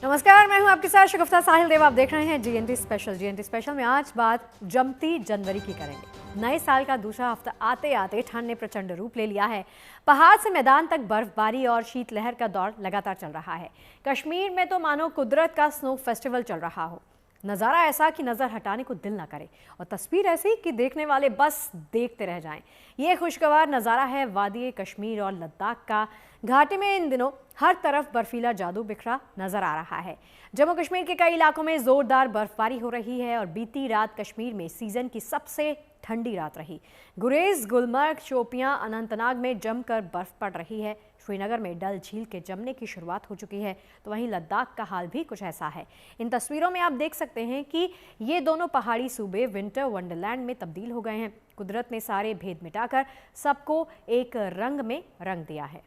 नमस्कार, मैं हूं आपके साथ शगुफ्ता साहिल देव। आप देख रहे हैं जीएनटी स्पेशल। जीएनटी स्पेशल में आज बात जमती जनवरी की करेंगे। नए साल का दूसरा हफ्ता आते आते ठंड ने प्रचंड रूप ले लिया है। पहाड़ से मैदान तक बर्फबारी और शीतलहर का दौर लगातार चल रहा है। कश्मीर में तो मानो कुदरत का स्नो फेस्टिवल चल रहा हो। नज़ारा ऐसा कि नज़र हटाने को दिल ना करे और तस्वीर ऐसी कि देखने वाले बस देखते रह जाएं। ये खुशगवार नज़ारा है वादी कश्मीर और लद्दाख का। घाटी में इन दिनों हर तरफ बर्फीला जादू बिखरा नजर आ रहा है। जम्मू कश्मीर के कई इलाकों में जोरदार बर्फबारी हो रही है और बीती रात कश्मीर में सीजन की सबसे ठंडी रात रही। गुरेज, गुलमर्ग, शोपियां, अनंतनाग में जमकर बर्फ पड़ रही है। श्रीनगर में डल झील के जमने की शुरुआत हो चुकी है, तो वहीं लद्दाख का हाल भी कुछ ऐसा है। इन तस्वीरों में आप देख सकते हैं कि ये दोनों पहाड़ी सूबे विंटर वंडरलैंड में तब्दील हो गए हैं। कुदरत ने सारे भेद मिटाकर सबको एक रंग में रंग दिया है।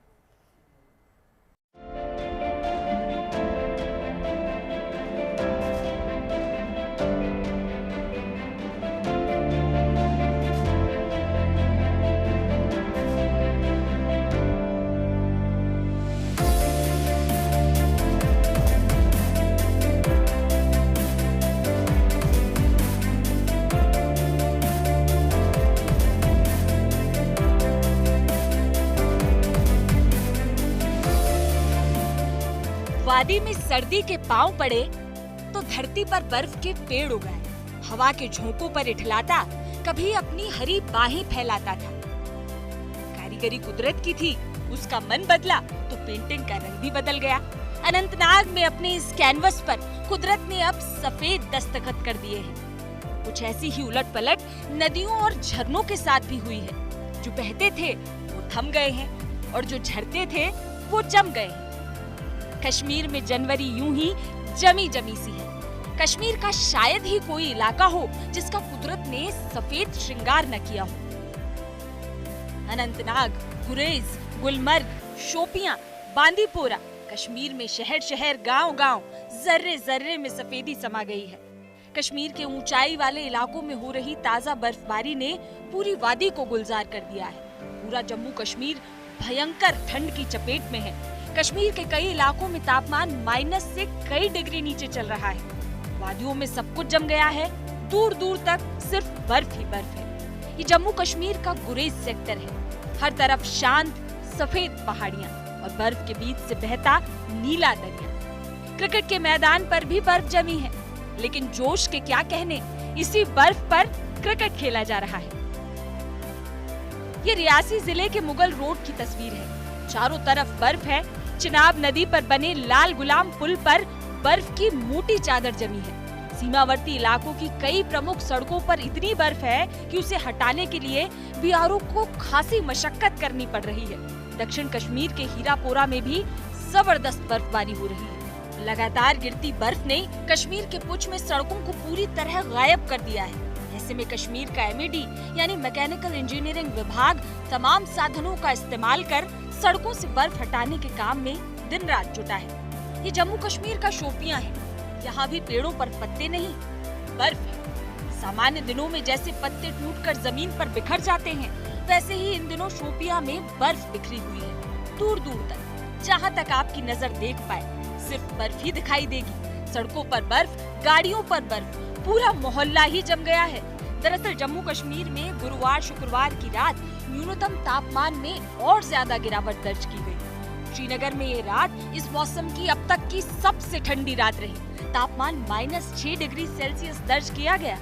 वादी में सर्दी के पांव पड़े तो धरती पर बर्फ के पेड़ उगाए। हवा के झोंकों पर इठलाता कभी अपनी हरी बाहें फैलाता था। कारीगरी कुदरत की थी, उसका मन बदला तो पेंटिंग का रंग भी बदल गया। अनंतनाग में अपने इस कैनवस पर कुदरत ने अब सफेद दस्तखत कर दिए हैं। कुछ ऐसी ही उलट पलट नदियों और झरनों के साथ भी हुई है। जो बहते थे वो थम गए हैं और जो झरते थे वो जम गए हैं। कश्मीर में जनवरी यूं ही जमी जमी सी है। कश्मीर का शायद ही कोई इलाका हो जिसका कुदरत ने सफेद श्रृंगार न किया हो। अनंतनाग, गुरेज, गुलमर्ग, शोपियां, बांदीपोरा, कश्मीर में शहर शहर, गांव गांव, जर्रे जर्रे में सफेदी समा गई है। कश्मीर के ऊंचाई वाले इलाकों में हो रही ताजा बर्फबारी ने पूरी वादी को गुलजार कर दिया है। पूरा जम्मू कश्मीर भयंकर ठंड की चपेट में है। कश्मीर के कई इलाकों में तापमान माइनस से कई डिग्री नीचे चल रहा है। वादियों में सब कुछ जम गया है। दूर दूर तक सिर्फ बर्फ ही बर्फ है। ये जम्मू कश्मीर का गुरेज सेक्टर है। हर तरफ शांत सफेद पहाड़ियां और बर्फ के बीच से बहता नीला दरिया। क्रिकेट के मैदान पर भी बर्फ जमी है, लेकिन जोश के क्या कहने, इसी बर्फ पर क्रिकेट खेला जा रहा है। ये रियासी जिले के मुगल रोड की तस्वीर है। चारों तरफ बर्फ है। चिनाब नदी पर बने लाल गुलाम पुल पर बर्फ की मोटी चादर जमी है। सीमावर्ती इलाकों की कई प्रमुख सड़कों पर इतनी बर्फ है कि उसे हटाने के लिए बीआरओ को खासी मशक्कत करनी पड़ रही है। दक्षिण कश्मीर के हीरापोरा में भी जबरदस्त बर्फबारी हो रही है। लगातार गिरती बर्फ ने कश्मीर के पुंछ में सड़कों को पूरी तरह गायब कर दिया है। ऐसे में कश्मीर का एमईडी यानी मैकेनिकल इंजीनियरिंग विभाग तमाम साधनों का इस्तेमाल कर सड़कों से बर्फ हटाने के काम में दिन रात जुटा है। ये जम्मू कश्मीर का शोपियां है। यहाँ भी पेड़ों पर पत्ते नहीं, बर्फ है। सामान्य दिनों में जैसे पत्ते टूटकर जमीन पर बिखर जाते हैं, वैसे ही इन दिनों शोपियां में बर्फ बिखरी हुई है। दूर दूर तक, जहाँ तक आपकी नजर देख पाए, सिर्फ बर्फ ही दिखाई देगी। सड़कों पर बर्फ, गाड़ियों पर बर्फ, पूरा मोहल्ला ही जम गया है। दरअसल जम्मू कश्मीर में गुरुवार शुक्रवार की रात न्यूनतम तापमान में और ज्यादा गिरावट दर्ज की गई। श्रीनगर में ये रात इस मौसम की अब तक की सबसे ठंडी रात रही। तापमान -6 डिग्री सेल्सियस दर्ज किया गया।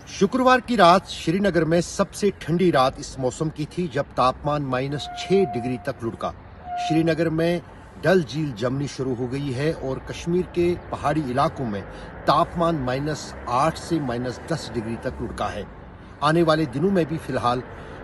शुक्रवार की रात श्रीनगर में सबसे ठंडी रात इस मौसम की थी, जब तापमान -6 डिग्री तक लुढ़का। श्रीनगर में डल झील जमनी शुरू हो गई है और कश्मीर के पहाड़ी इलाकों में तापमान -8 से -10 डिग्री तक लुढ़का है। आने वाले दिनों में भी फिलहाल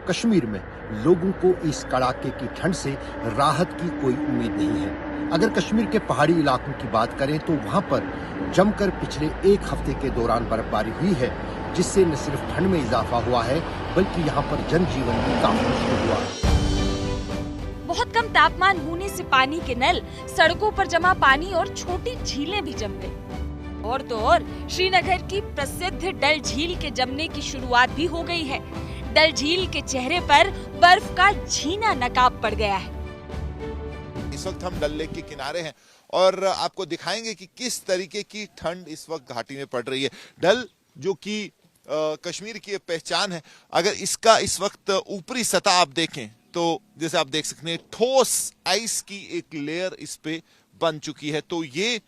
कश्मीर में लोगों को इस कड़ाके की ठंड से राहत की कोई उम्मीद नहीं है। अगर कश्मीर के पहाड़ी इलाकों की बात करें तो वहां पर जमकर पिछले एक हफ्ते के दौरान बर्फबारी हुई है, जिससे न सिर्फ ठंड में इजाफा हुआ है बल्कि यहाँ पर जनजीवन भी काफी मुश्किल हुआ है। बहुत कम तापमान होने से पानी के नल, सड़कों पर जमा पानी और छोटी झीलें भी जम गई। और तो और श्रीनगर की प्रसिद्ध डल झील के जमने की शुरुआत भी हो गई है। डल झील के चेहरे पर बर्फ का झीना नकाब पड़ गया है। इस वक्त हम डल लेक के किनारे हैं और आपको दिखाएंगे कि किस तरीके की ठंड इस वक्त घाटी में पड़ रही है। डल जो कि कश्मीर की पहचान है, अगर इसका इस वक्त ऊपरी सतह आप देखें तो जैसे आप देख सकते हैं ठोस आइस की एक लेयर इस पे बन चुकी है। तो ये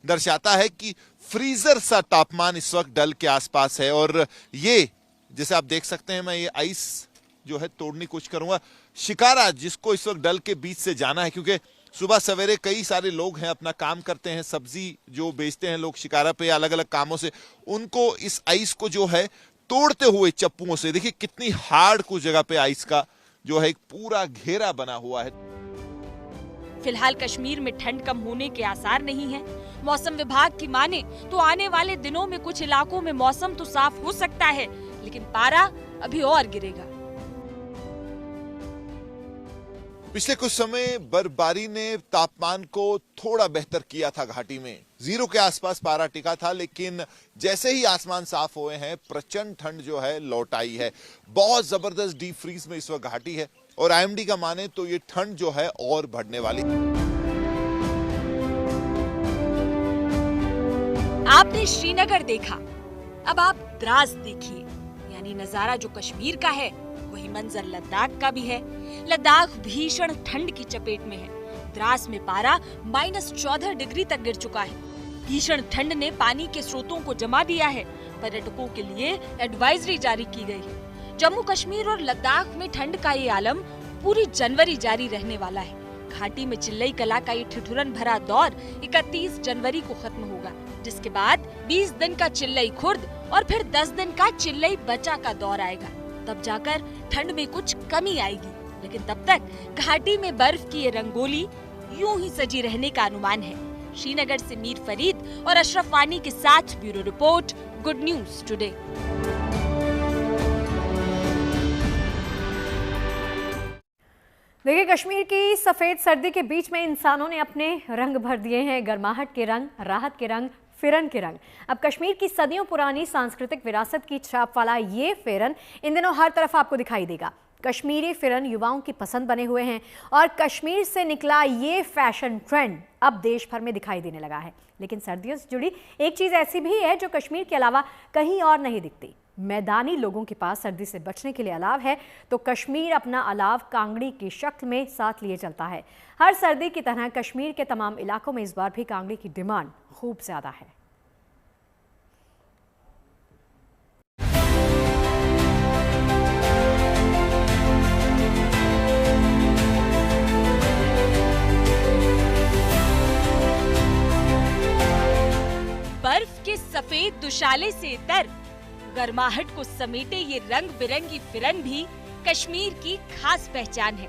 दर्शाता है कि फ्रीजर सा तापमान इस वक्त डल के आसपास है। और ये जैसे आप देख सकते हैं, मैं ये आइस जो है तोड़ने की कोशिश करूंगा। शिकारा जिसको इस वक्त डल के बीच से जाना है, क्योंकि सुबह सवेरे कई सारे लोग हैं अपना काम करते हैं, सब्जी जो बेचते हैं लोग शिकारा पे अलग अलग कामों से, उनको इस आइस को जो है तोड़ते हुए चप्पुओं से, देखिए कितनी हार्ड कुछ जगह पे आइस का जो है एक पूरा घेरा बना हुआ है। फिलहाल कश्मीर में ठंड कम होने के आसार नहीं है। मौसम विभाग की माने तो आने वाले दिनों में कुछ इलाकों में मौसम तो साफ हो सकता है, लेकिन पारा अभी और गिरेगा। पिछले कुछ समय बर्फबारी ने तापमान को थोड़ा बेहतर किया था। घाटी में 0 के आसपास पारा टिका था, लेकिन जैसे ही आसमान साफ हुए हैं प्रचंड ठंड जो है लौट आई है। बहुत जबरदस्त डीप फ्रीज में इस वक्त घाटी है और आईएमडी का माने तो ये ठंड जो है और बढ़ने वाली। आपने श्रीनगर देखा, अब आप द्रास देखिए। यानी नजारा जो कश्मीर का है वही मंजर लद्दाख का भी है। लद्दाख भीषण ठंड की चपेट में है। द्रास में पारा -14 डिग्री तक गिर चुका है। भीषण ठंड ने पानी के स्रोतों को जमा दिया है। पर्यटकों के लिए एडवाइजरी जारी की गई है। जम्मू कश्मीर और लद्दाख में ठंड का ये आलम पूरी जनवरी जारी रहने वाला है। घाटी में चिल्लई कला का ये ठिठुरन भरा दौर 31 जनवरी को खत्म होगा, जिसके बाद 20 दिन का चिल्लई खुर्द और फिर 10 दिन का चिल्लई बचा का दौर आएगा। तब जाकर ठंड में कुछ कमी आएगी, लेकिन तब तक घाटी में बर्फ की ये रंगोली यूं ही सजी रहने का अनुमान है। श्रीनगर से मीर फरीद और अशरफ वानी के साथ bureau report, good news today. देखिए, कश्मीर की सफेद सर्दी के बीच में इंसानों ने अपने रंग भर दिए हैं। गर्माहट के रंग, राहत के रंग, फिरन के रंग। अब कश्मीर की सदियों पुरानी सांस्कृतिक विरासत की छाप वाला ये फिरन इन दिनों हर तरफ आपको दिखाई देगा। कश्मीरी फिरन युवाओं की पसंद बने हुए हैं और कश्मीर से निकला ये फैशन ट्रेंड अब देश भर में दिखाई देने लगा है। लेकिन सर्दियों से जुड़ी एक चीज़ ऐसी भी है जो कश्मीर के अलावा कहीं और नहीं दिखती। मैदानी लोगों के पास सर्दी से बचने के लिए अलाव है, तो कश्मीर अपना अलाव कांगड़ी की शक्ल में साथ लिए चलता है। हर सर्दी की तरह कश्मीर के तमाम इलाकों में इस बार भी कांगड़ी की डिमांड खूब ज्यादा है। बर्फ के सफेद दुशाले से तर गर्माहट को समेटे ये रंग बिरंगी फिरन भी कश्मीर की खास पहचान है।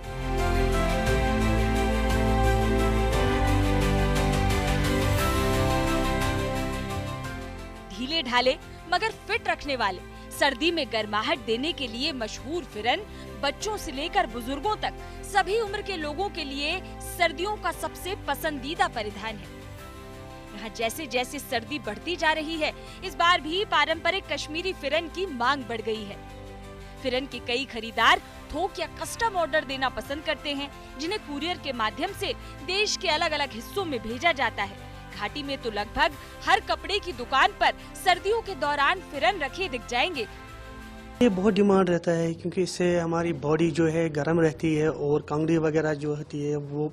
ढीले ढाले मगर फिट रखने वाले, सर्दी में गर्माहट देने के लिए मशहूर फिरन बच्चों से लेकर बुजुर्गों तक सभी उम्र के लोगों के लिए सर्दियों का सबसे पसंदीदा परिधान है। यहाँ जैसे जैसे सर्दी बढ़ती जा रही है, इस बार भी पारंपरिक कश्मीरी फिरन की मांग बढ़ गई है। फिरन के कई खरीदार थोक या कस्टम ऑर्डर देना पसंद करते हैं, जिन्हें कुरियर के माध्यम से देश के अलग अलग हिस्सों में भेजा जाता है। घाटी में तो लगभग हर कपड़े की दुकान पर सर्दियों के दौरान फिरन रखे दिख जाएंगे। ये बहुत डिमांड रहता है क्योंकि इससे हमारी बॉडी जो है गर्म रहती है और कांगड़ी वगैरह जो होती है वो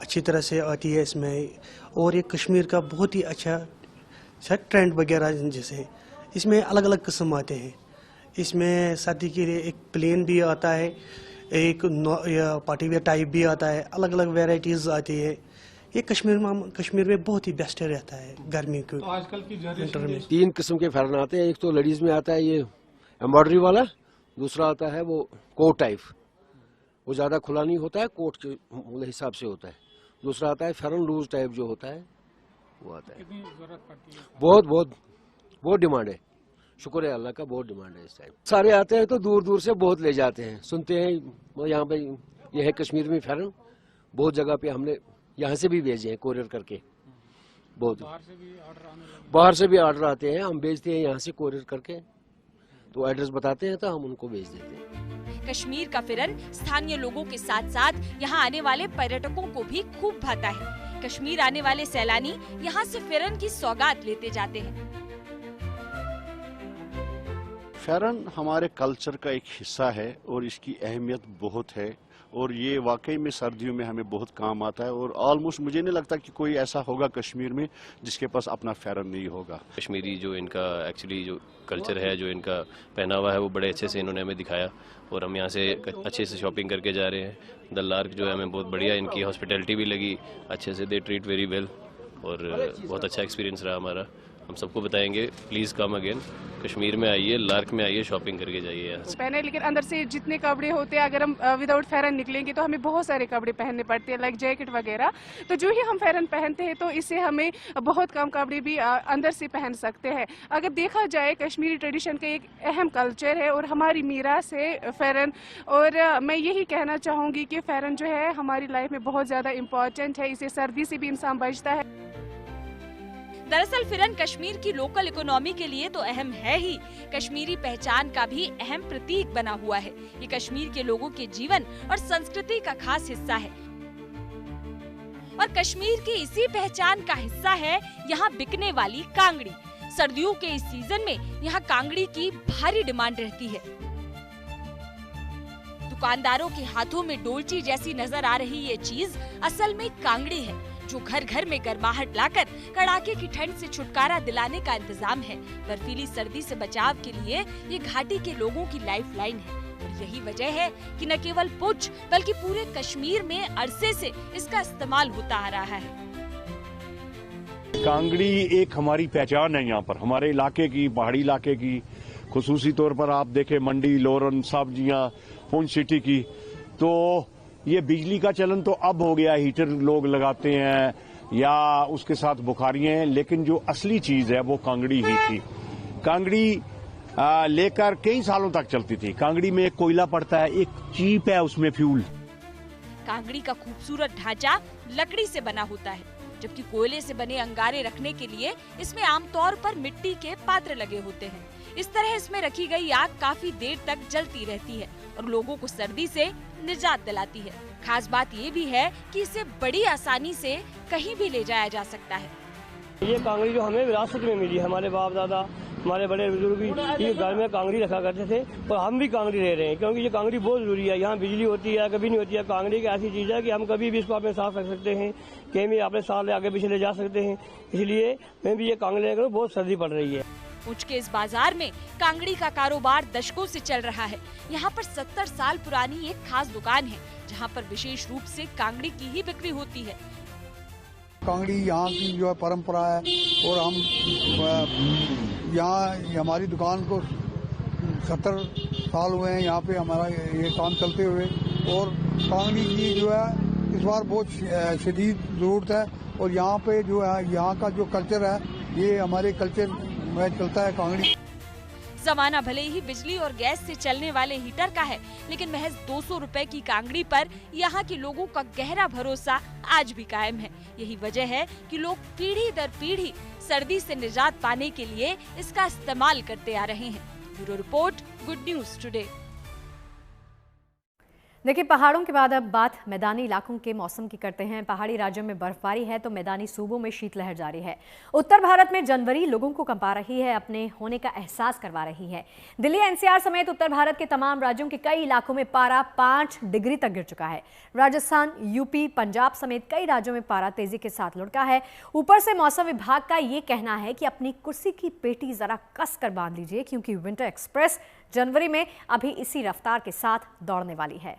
अच्छी तरह से आती है इसमें। और ये कश्मीर का बहुत ही अच्छा ट्रेंड वगैरह, जैसे इसमें अलग अलग किस्म आते हैं। इसमें सर्दी के लिए एक प्लेन भी आता है, एक पार्टी वेयर टाइप भी आता है, अलग अलग वेराइटीज आती है। ये कश्मीर में बहुत ही बेस्ट रहता है गर्मी को। तो आजकल की विंटर में 3 किस्म के फैरन आते हैं। एक तो लेडीज में आता है ये एम्ब्रॉयडरी वाला, दूसरा आता है वो कोट टाइप, वो ज्यादा खुला नहीं होता है, कोट के हिसाब से होता है। दूसरा आता है फेरन लूज टाइप जो होता है, वो आता है। कितनी जरूरत पड़ती है? बहुत डिमांड है, शुक्र है अल्लाह का, बहुत डिमांड है इस टाइम। सारे आते हैं तो दूर दूर से बहुत ले जाते हैं, सुनते हैं वो यहाँ पे ये है कश्मीर में फेरन। बहुत जगह पे हमने यहाँ से भी भेजे हैं कोरियर करके। बहुत बाहर से भी ऑर्डर आने लगे? बाहर से भी ऑर्डर आते हैं, हम भेजते हैं यहाँ से कोरियर करके, तो एड्रेस बताते हैं तो हम उनको भेज देते हैं। कश्मीर का फिरन स्थानीय लोगों के साथ साथ यहाँ आने वाले पर्यटकों को भी खूब भाता है। कश्मीर आने वाले सैलानी यहाँ से फिरन की सौगात लेते जाते हैं। फेरन हमारे कल्चर का एक हिस्सा है और इसकी अहमियत बहुत है और ये वाकई में सर्दियों में हमें बहुत काम आता है और ऑलमोस्ट मुझे नहीं लगता कि कोई ऐसा होगा कश्मीर में जिसके पास अपना फेरन नहीं होगा। कश्मीरी जो इनका एक्चुअली जो कल्चर है, जो इनका पहनावा है, वो बड़े अच्छे से इन्होंने हमें दिखाया और हम यहाँ से अच्छे से शॉपिंग करके जा रहे हैं। दल्लार्क जो है हमें बहुत बढ़िया, इनकी हॉस्पिटैलिटी भी लगी अच्छे से, दे ट्रीट वेरी वेल और बहुत अच्छा एक्सपीरियंस रहा हमारा। हम सबको बताएंगे प्लीज़ कम अगेन, कश्मीर में आइए, लार्क में आइए, शॉपिंग करके जाइए यहाँ से। पहने लेकिन अंदर से जितने कपड़े होते हैं, अगर हम विदाउट फेरन निकलेंगे तो हमें बहुत सारे कपड़े पहनने पड़ते हैं, लाइक जैकेट वगैरह। तो जो ही हम फेरन पहनते हैं तो इससे हमें बहुत कम कपड़े भी अंदर से पहन सकते हैं। अगर देखा जाए कश्मीरी ट्रेडिशन का एक अहम कल्चर है और हमारी मीरास है फेरन, और मैं यही कहना चाहूँगी कि फेरन जो है हमारी लाइफ में बहुत ज़्यादा इम्पोर्टेंट है। इससे सर्दी से भी इंसान बचता है। दरअसल फिरन कश्मीर की लोकल इकोनॉमी के लिए तो अहम है ही, कश्मीरी पहचान का भी अहम प्रतीक बना हुआ है। ये कश्मीर के लोगों के जीवन और संस्कृति का खास हिस्सा है और कश्मीर की इसी पहचान का हिस्सा है यहाँ बिकने वाली कांगड़ी। सर्दियों के इस सीजन में यहाँ कांगड़ी की भारी डिमांड रहती है। दुकानदारों के हाथों में डोलची जैसी नजर आ रही ये चीज असल में कांगड़ी है, जो घर घर में गर्माहट लाकर कड़ाके की ठंड से छुटकारा दिलाने का इंतजाम है। बर्फीली सर्दी से बचाव के लिए ये घाटी के लोगों की लाइफलाइन है और यही वजह है कि न केवल पुंछ बल्कि पूरे कश्मीर में अरसे से इसका इस्तेमाल होता आ रहा है। कांगड़ी एक हमारी पहचान है यहाँ पर, हमारे इलाके की, पहाड़ी इलाके की। खुसूसी तौर पर आप देखें मंडी, लोरन, सब्जियां, पुंछ सिटी की, तो ये बिजली का चलन तो अब हो गया, हीटर लोग लगाते हैं या उसके साथ बुखारियां हैं, लेकिन जो असली चीज है वो कांगड़ी ही थी। कांगड़ी लेकर कई सालों तक चलती थी। कांगड़ी में एक कोयला पड़ता है, एक चीप है उसमें फ्यूल। कांगड़ी का खूबसूरत ढांचा लकड़ी से बना होता है, जबकि कोयले से बने अंगारे रखने के लिए इसमें आमतौर पर मिट्टी के पात्र लगे होते हैं। इस तरह इसमें रखी गई आग काफी देर तक जलती रहती है और लोगों को सर्दी से निजात दिलाती है। खास बात ये भी है कि इसे बड़ी आसानी से कहीं भी ले जाया जा सकता है। ये कांगड़ी जो हमें विरासत में मिली, हमारे बाप दादा, हमारे बड़े बुजुर्ग ये घर में कांगड़ी रखा करते थे और हम भी कांगड़ी ले रहे हैं, क्योंकि ये कांगड़ी बहुत जरूरी है। यहाँ बिजली होती है, कभी नहीं होती है। कांगड़ी एक ऐसी चीज है कि हम कभी भी इसको अपने साथ रख सकते हैं, कहीं भी अपने साथ आगे पीछे ले जा सकते हैं। इसलिए मैं भी ये कांगड़ी लेकर बहुत सर्दी पड़ रही है। पुंछ के इस बाजार में कांगड़ी का कारोबार दशकों से चल रहा है। यहाँ पर 70 साल पुरानी एक खास दुकान है, जहाँ पर विशेष रूप से कांगड़ी की ही बिक्री होती है। कांगड़ी यहाँ की जो है परंपरा है और हम यहाँ हमारी दुकान को 70 साल हुए हैं यहाँ पे हमारा ये काम चलते हुए, और कांगड़ी की जो है इस बार बहुत शदीद जरूरत है। और यहाँ पे जो है यहाँ का जो कल्चर है, ये हमारे कल्चर में चलता है कांगड़ी। जमाना भले ही बिजली और गैस से चलने वाले हीटर का है, लेकिन महज 200 रुपए की कांगड़ी पर यहाँ के लोगों का गहरा भरोसा आज भी कायम है। यही वजह है कि लोग पीढ़ी दर पीढ़ी सर्दी से निजात पाने के लिए इसका इस्तेमाल करते आ रहे हैं। Bureau report, good news today. देखिए, पहाड़ों के बाद अब बात मैदानी इलाकों के मौसम की करते हैं। पहाड़ी राज्यों में बर्फबारी है तो मैदानी सूबों में शीतलहर जारी है। उत्तर भारत में जनवरी लोगों को कंपा रही है, अपने होने का एहसास करवा रही है। दिल्ली, एनसीआर समेत उत्तर भारत के तमाम राज्यों के कई इलाकों में पारा 5 डिग्री तक गिर चुका है। राजस्थान, यूपी, पंजाब समेत कई राज्यों में पारा तेजी के साथ लुढ़का है। ऊपर से मौसम विभाग का ये कहना है कि अपनी कुर्सी की पेटी जरा कस कर बांध लीजिए, क्योंकि विंटर एक्सप्रेस जनवरी में अभी इसी रफ्तार के साथ दौड़ने वाली है।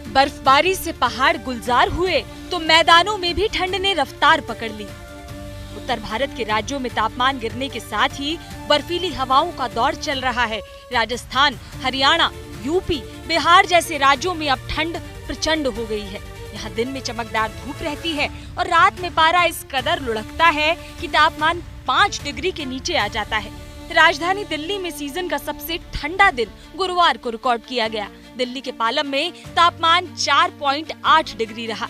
बर्फबारी से पहाड़ गुलजार हुए तो मैदानों में भी ठंड ने रफ्तार पकड़ ली। उत्तर भारत के राज्यों में तापमान गिरने के साथ ही बर्फीली हवाओं का दौर चल रहा है। राजस्थान, हरियाणा, यूपी, बिहार जैसे राज्यों में अब ठंड प्रचंड हो गई है। यहाँ दिन में चमकदार धूप रहती है और रात में पारा इस कदर लुढ़कता है कि तापमान 5 डिग्री के नीचे आ जाता है। राजधानी दिल्ली में सीजन का सबसे ठंडा दिन गुरुवार को रिकॉर्ड किया गया। दिल्ली के पालम में तापमान 4.8 डिग्री रहा।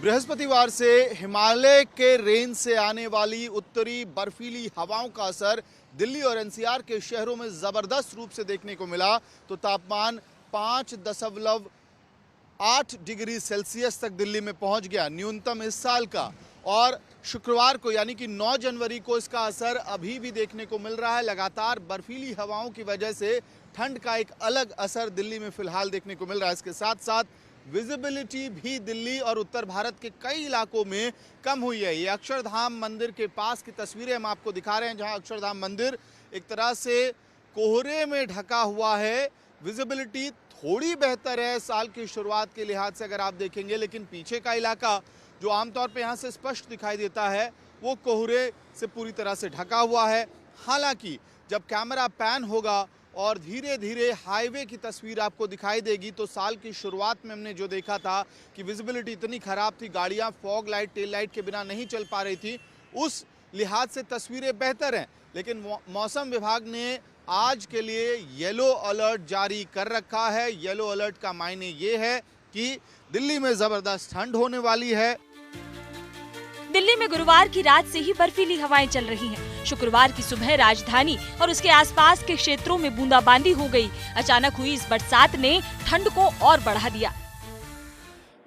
बृहस्पतिवार से हिमालय के रेंज से आने वाली उत्तरी बर्फीली हवाओं का असर दिल्ली और एनसीआर के शहरों में जबरदस्त रूप से देखने को मिला। तो तापमान 5.8 डिग्री सेल्सियस तक दिल्ली में पहुंच गया, न्यूनतम इस साल का। और शुक्रवार को यानी कि 9 जनवरी को इसका असर अभी भी देखने को मिल रहा है। लगातार बर्फीली हवाओं की वजह से ठंड का एक अलग असर दिल्ली में फिलहाल देखने को मिल रहा है। इसके साथ साथ विजिबिलिटी भी दिल्ली और उत्तर भारत के कई इलाकों में कम हुई है। ये अक्षरधाम मंदिर के पास की तस्वीरें हम आपको दिखा रहे हैं, जहां अक्षरधाम मंदिर एक तरह से कोहरे में ढका हुआ है। विजिबिलिटी थोड़ी बेहतर है साल की शुरुआत के लिहाज से अगर आप देखेंगे, लेकिन पीछे का इलाका जो आमतौर पे यहाँ से स्पष्ट दिखाई देता है वो कोहरे से पूरी तरह से ढका हुआ है। हालांकि जब कैमरा पैन होगा और धीरे धीरे हाईवे की तस्वीर आपको दिखाई देगी, तो साल की शुरुआत में हमने जो देखा था कि विजिबिलिटी इतनी खराब थी, गाड़ियां फॉग लाइट टेल लाइट के बिना नहीं चल पा रही थी, उस लिहाज से तस्वीरें बेहतर हैं। लेकिन मौसम विभाग ने आज के लिए येलो अलर्ट जारी कर रखा है। येलो अलर्ट का मायने ये है कि दिल्ली में जबरदस्त ठंड होने वाली है। दिल्ली में गुरुवार की रात से ही बर्फीली हवाएं चल रही हैं। शुक्रवार की सुबह राजधानी और उसके आसपास के क्षेत्रों में बूंदाबांदी हो गई। अचानक हुई इस बरसात ने ठंड को और बढ़ा दिया।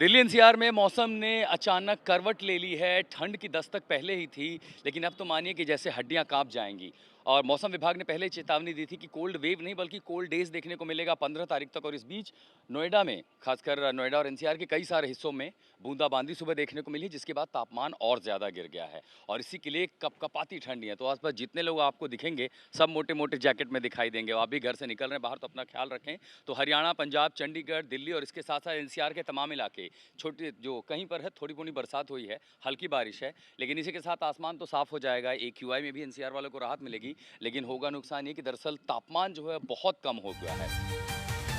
दिल्ली एनसीआर में मौसम ने अचानक करवट ले ली है। ठंड की दस्तक पहले ही थी, लेकिन अब तो मानिए कि जैसे हड्डियां कांप जाएंगी। और मौसम विभाग ने पहले चेतावनी दी थी कि कोल्ड वेव नहीं बल्कि कोल्ड डेज देखने को मिलेगा 15 तारीख तक। और इस बीच नोएडा में, खासकर नोएडा और एनसीआर के कई सारे हिस्सों में बूंदाबांदी सुबह देखने को मिली, जिसके बाद तापमान और ज़्यादा गिर गया है। और इसी के लिए कपकपाती ठंडी है। तो आसपास जितने लोग आपको दिखेंगे सब मोटे मोटे जैकेट में दिखाई देंगे। आप भी घर से निकल रहे हैं बाहर तो अपना ख्याल रखें। तो हरियाणा, पंजाब, चंडीगढ़, दिल्ली और इसके साथ साथ एनसीआर के तमाम इलाके, छोटे जो कहीं पर है थोड़ी मोटी बरसात हुई है, हल्की बारिश है, लेकिन इसी के साथ आसमान तो साफ हो जाएगा। AQI में भी एनसीआर वालों को राहत मिलेगी, लेकिन होगा नुकसान ये कि दरअसल तापमान जो है बहुत कम हो गया है।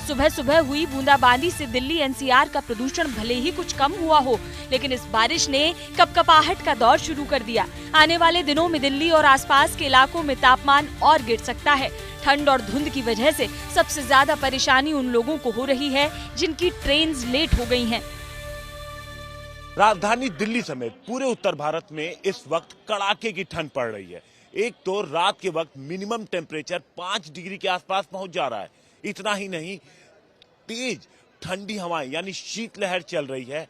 सुबह सुबह हुई बूंदाबांदी से दिल्ली एनसीआर का प्रदूषण भले ही कुछ कम हुआ हो, लेकिन इस बारिश ने कपकपाहट का दौर शुरू कर दिया। आने वाले दिनों में दिल्ली और आसपास के इलाकों में तापमान और गिर सकता है। ठंड और धुंध की वजह से सबसे ज्यादा परेशानी उन लोगों को हो रही है जिनकी ट्रेन लेट हो गई हैं। राजधानी दिल्ली समेत पूरे उत्तर भारत में इस वक्त कड़ाके की ठंड पड़ रही है। एक तो रात के वक्त मिनिमम टेम्परेचर 5 डिग्री के आसपास पहुंच जा रहा है। इतना ही नहीं, तेज ठंडी हवाएं यानी शीतलहर चल रही है।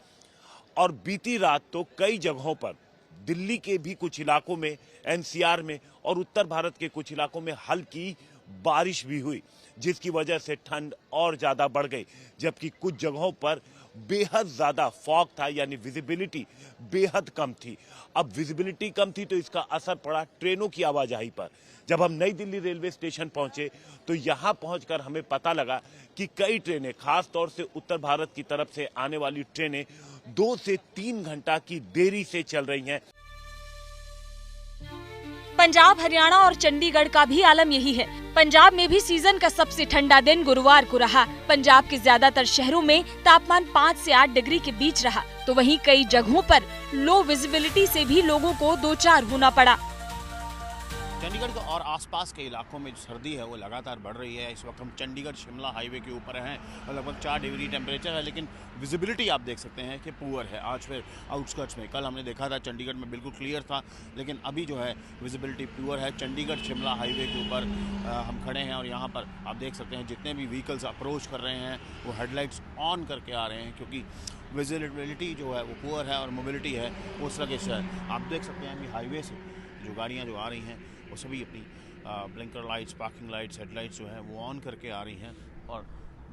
और बीती रात तो कई जगहों पर दिल्ली के भी कुछ इलाकों में, एनसीआर में और उत्तर भारत के कुछ इलाकों में हल्की बारिश भी हुई, जिसकी वजह से ठंड और ज्यादा बढ़ गई। जबकि कुछ जगहों पर बेहद ज्यादा फॉग था, यानी विजिबिलिटी बेहद कम थी। अब विजिबिलिटी कम थी तो इसका असर पड़ा ट्रेनों की आवाजाही पर। जब हम नई दिल्ली रेलवे स्टेशन पहुंचे तो यहां पहुंचकर हमें पता लगा कि कई ट्रेनें, खास तौर से उत्तर भारत की तरफ से आने वाली ट्रेनें 2 से 3 घंटा की देरी से चल रही हैं। पंजाब, हरियाणा और चंडीगढ़ का भी आलम यही है। पंजाब में भी सीजन का सबसे ठंडा दिन गुरुवार को रहा। पंजाब के ज्यादातर शहरों में तापमान 5 से 8 डिग्री के बीच रहा, तो वहीं कई जगहों पर लो विजिबिलिटी से भी लोगों को दो चार होना पड़ा। चंडीगढ़ और आसपास के इलाकों में जो सर्दी है वो लगातार बढ़ रही है। इस वक्त हम चंडीगढ़ शिमला हाईवे के ऊपर हैं और लगभग 4 डिग्री टेम्परेचर है, लेकिन विजिबिलिटी आप देख सकते हैं कि पुअर है। आज फिर आउटस्कर्ट्स में, कल हमने देखा था चंडीगढ़ में बिल्कुल क्लियर था, लेकिन अभी जो है विजिबिलिटी पुअर है। चंडीगढ़ शिमला हाईवे के ऊपर हम खड़े हैं और यहाँ पर आप देख सकते हैं जितने भी व्हीकल्स अप्रोच कर रहे हैं वो हेडलाइट्स ऑन करके आ रहे हैं, क्योंकि विजिबिलिटी जो है वो पुअर है और मोबिलिटी है वो स्लगिश है। आप देख सकते हैं अभी हाईवे से जो गाड़ियाँ जो आ रही हैं वो सभी अपनी blinker lights, parking lights, headlights जो है वो ऑन करके आ रही हैं। और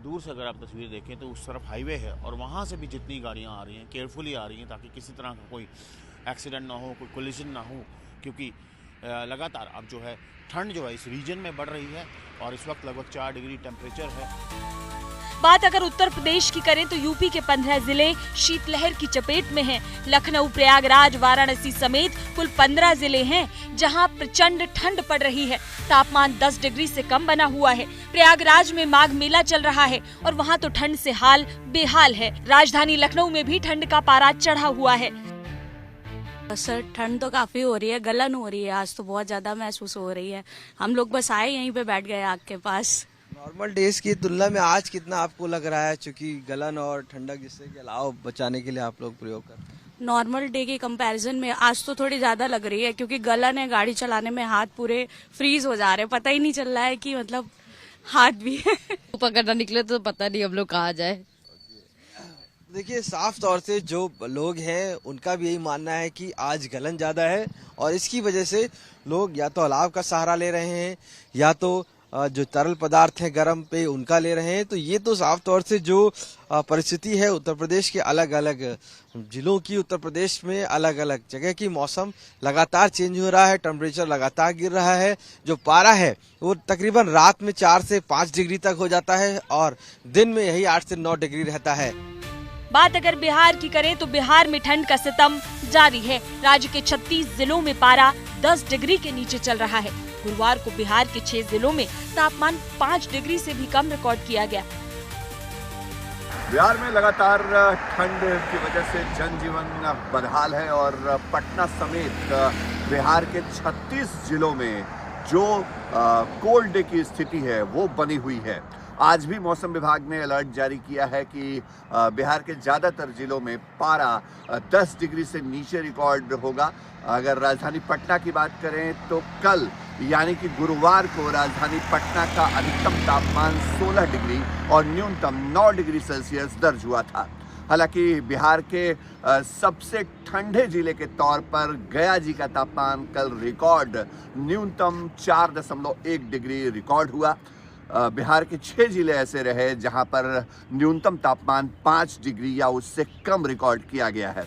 दूर से अगर आप तस्वीर देखें तो उस तरफ हाईवे है और वहाँ से भी जितनी गाड़ियाँ आ रही हैं केयरफुली आ रही हैं, ताकि किसी तरह का कोई एक्सीडेंट ना हो, कोई कोलिजन ना हो, क्योंकि लगातार अब जो है ठंड जो है इस रीजन में बढ़ रही है और इस वक्त लगभग 4 डिग्री टेम्परेचर है। बात अगर उत्तर प्रदेश की करें तो यूपी के 15 जिले शीतलहर की चपेट में हैं। लखनऊ, प्रयागराज, वाराणसी समेत कुल 15 जिले हैं जहां प्रचंड ठंड पड़ रही है। तापमान 10 डिग्री से कम बना हुआ है। प्रयागराज में माघ मेला चल रहा है और वहां तो ठंड से हाल बेहाल है। राजधानी लखनऊ में भी ठंड का पारा चढ़ा हुआ है। सर ठंड तो काफ़ी हो रही है, गलन हो रही है, आज तो बहुत ज़्यादा महसूस हो रही है। हम लोग बस आए यहीं पे बैठ गए आग के पास। नॉर्मल डेज की तुलना में आज कितना आपको लग रहा है, चूँकि गलन और ठंडक जिससे कि अलाव बचाने के लिए आप लोग प्रयोग करते हैं? नॉर्मल डे के कंपैरिजन में आज तो थोड़ी ज़्यादा लग रही है, क्योंकि गलन है, गाड़ी चलाने में हाथ पूरे फ्रीज हो जा रहे हैं, पता ही नहीं चल रहा है कि मतलब हाथ भी है। पकड़ना निकले तो पता नहीं हम लोग कहाँ जाए। देखिए, साफ तौर से जो लोग हैं उनका भी यही मानना है कि आज गलन ज़्यादा है और इसकी वजह से लोग या तो अलाव का सहारा ले रहे हैं या तो जो तरल पदार्थ हैं गर्म पे उनका ले रहे हैं। तो ये तो साफ तौर से जो परिस्थिति है उत्तर प्रदेश के अलग अलग जिलों की, उत्तर प्रदेश में अलग अलग जगह की मौसम लगातार चेंज हो रहा है, टेम्परेचर लगातार गिर रहा है। जो पारा है वो तकरीबन रात में 4 से 5 डिग्री तक हो जाता है और दिन में यही 8 से 9 डिग्री रहता है। बात अगर बिहार की करें तो बिहार में ठंड का सितम जारी है। राज्य के 36 जिलों में पारा 10 डिग्री के नीचे चल रहा है। गुरुवार को बिहार के 6 जिलों में तापमान 5 डिग्री से भी कम रिकॉर्ड किया गया। बिहार में लगातार ठंड की वजह से जनजीवन बदहाल है और पटना समेत बिहार के 36 जिलों में जो कोल्ड डे की स्थिति है वो बनी हुई है। आज भी मौसम विभाग ने अलर्ट जारी किया है कि बिहार के ज़्यादातर जिलों में पारा 10 डिग्री से नीचे रिकॉर्ड होगा। अगर राजधानी पटना की बात करें तो कल यानी कि गुरुवार को राजधानी पटना का अधिकतम तापमान 16 डिग्री और न्यूनतम 9 डिग्री सेल्सियस दर्ज हुआ था। हालांकि बिहार के सबसे ठंडे जिले के तौर पर गया जी का तापमान कल रिकॉर्ड न्यूनतम 4.1 डिग्री रिकॉर्ड हुआ। बिहार के 6 जिले ऐसे रहे जहां पर न्यूनतम तापमान 5 डिग्री या उससे कम रिकॉर्ड किया गया है।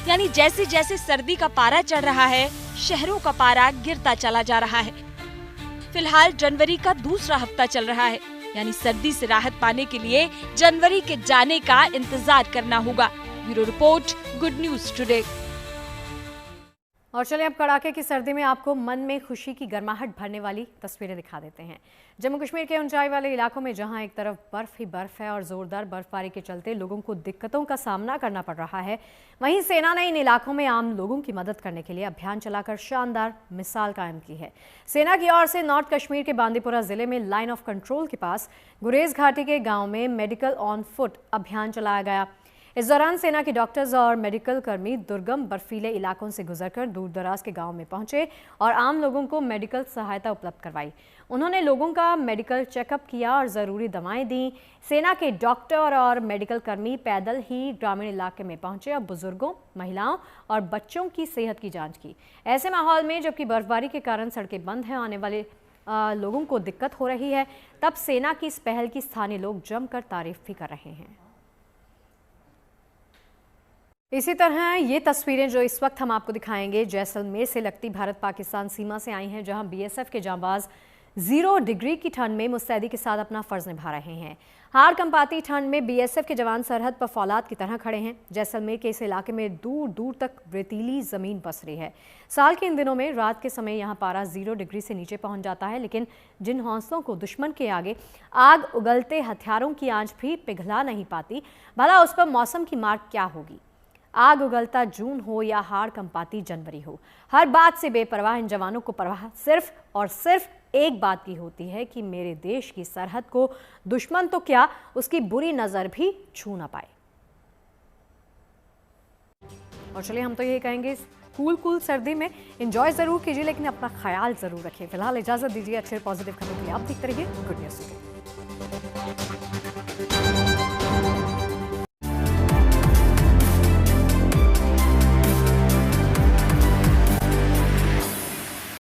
यानी जैसे जैसे सर्दी का पारा चढ़ रहा है, शहरों का पारा गिरता चला जा रहा है। फिलहाल जनवरी का दूसरा हफ्ता चल रहा है, यानी सर्दी से राहत पाने के लिए जनवरी के जाने का इंतजार करना होगा। Bureau report, good news today. और चलिए अब कड़ाके की सर्दी में आपको मन में खुशी की गर्माहट भरने वाली तस्वीरें दिखा देते हैं। जम्मू कश्मीर के ऊंचाई वाले इलाकों में जहां एक तरफ बर्फ ही बर्फ है और जोरदार बर्फबारी के चलते लोगों को दिक्कतों का सामना करना पड़ रहा है, वहीं सेना ने इन इलाकों में आम लोगों की मदद करने के लिए अभियान चलाकर शानदार मिसाल कायम की है। सेना की ओर से नॉर्थ कश्मीर के बांदीपुरा जिले में लाइन ऑफ कंट्रोल के पास गुरेज घाटी के गाँव में मेडिकल ऑन फुट अभियान चलाया गया। इस दौरान सेना के डॉक्टर्स और मेडिकल कर्मी दुर्गम बर्फीले इलाकों से गुजरकर दूर दराज के गांव में पहुंचे और आम लोगों को मेडिकल सहायता उपलब्ध करवाई। उन्होंने लोगों का मेडिकल चेकअप किया और ज़रूरी दवाएं दी। सेना के डॉक्टर और मेडिकल कर्मी पैदल ही ग्रामीण इलाके में पहुंचे और बुजुर्गों, महिलाओं और बच्चों की सेहत की जाँच की। ऐसे माहौल में जबकि बर्फबारी के कारण सड़कें बंद हैं, आने वाले लोगों को दिक्कत हो रही है, तब सेना की इस पहल की स्थानीय लोग जमकर तारीफ भी कर रहे हैं। इसी तरह ये तस्वीरें जो इस वक्त हम आपको दिखाएंगे जैसलमेर से लगती भारत पाकिस्तान सीमा से आई हैं, जहां बीएसएफ के जांबाज 0 डिग्री की ठंड में मुस्तैदी के साथ अपना फर्ज निभा रहे हैं। हाड़ कंपाती ठंड में बीएसएफ के जवान सरहद पर फौलाद की तरह खड़े हैं। जैसलमेर के इस इलाके में दूर दूर तक रेतीली जमीन बस रही है। साल के इन दिनों में रात के समय यहाँ पारा 0 डिग्री से नीचे पहुँच जाता है, लेकिन जिन हौसलों को दुश्मन के आगे आग उगलते हथियारों की आंच भी पिघला नहीं पाती, भला उस पर मौसम की मार क्या होगी। आग उगलता जून हो या हाड़ कंपाती जनवरी हो, हर बात से बेपरवाह इन जवानों को परवाह सिर्फ और सिर्फ एक बात की होती है कि मेरे देश की सरहद को दुश्मन तो क्या, उसकी बुरी नजर भी छू ना पाए। और चलिए हम तो यही कहेंगे, कूल सर्दी में एंजॉय जरूर कीजिए, लेकिन अपना ख्याल जरूर रखिए। फिलहाल इजाजत दीजिए। अच्छे पॉजिटिव खबरों के लिए आप देखते रहिए गुड न्यूज टुडे।